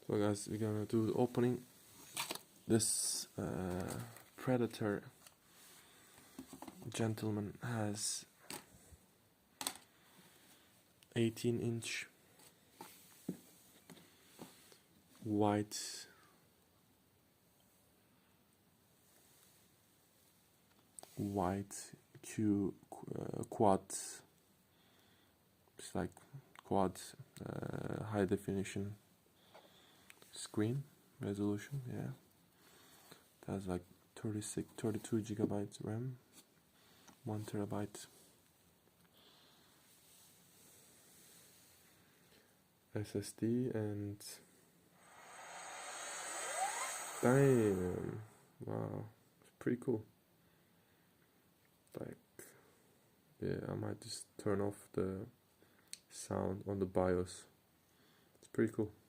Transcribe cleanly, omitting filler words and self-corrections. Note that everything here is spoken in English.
So guys, we're gonna do the opening. This Predator gentleman has 18-inch white quad. It's like quad high definition screen resolution. Yeah, it has like 32 gigabytes RAM, 1 terabyte SSD, and damn, wow, it's pretty cool. Like, yeah, I might just turn off the sound on the BIOS. It's pretty cool.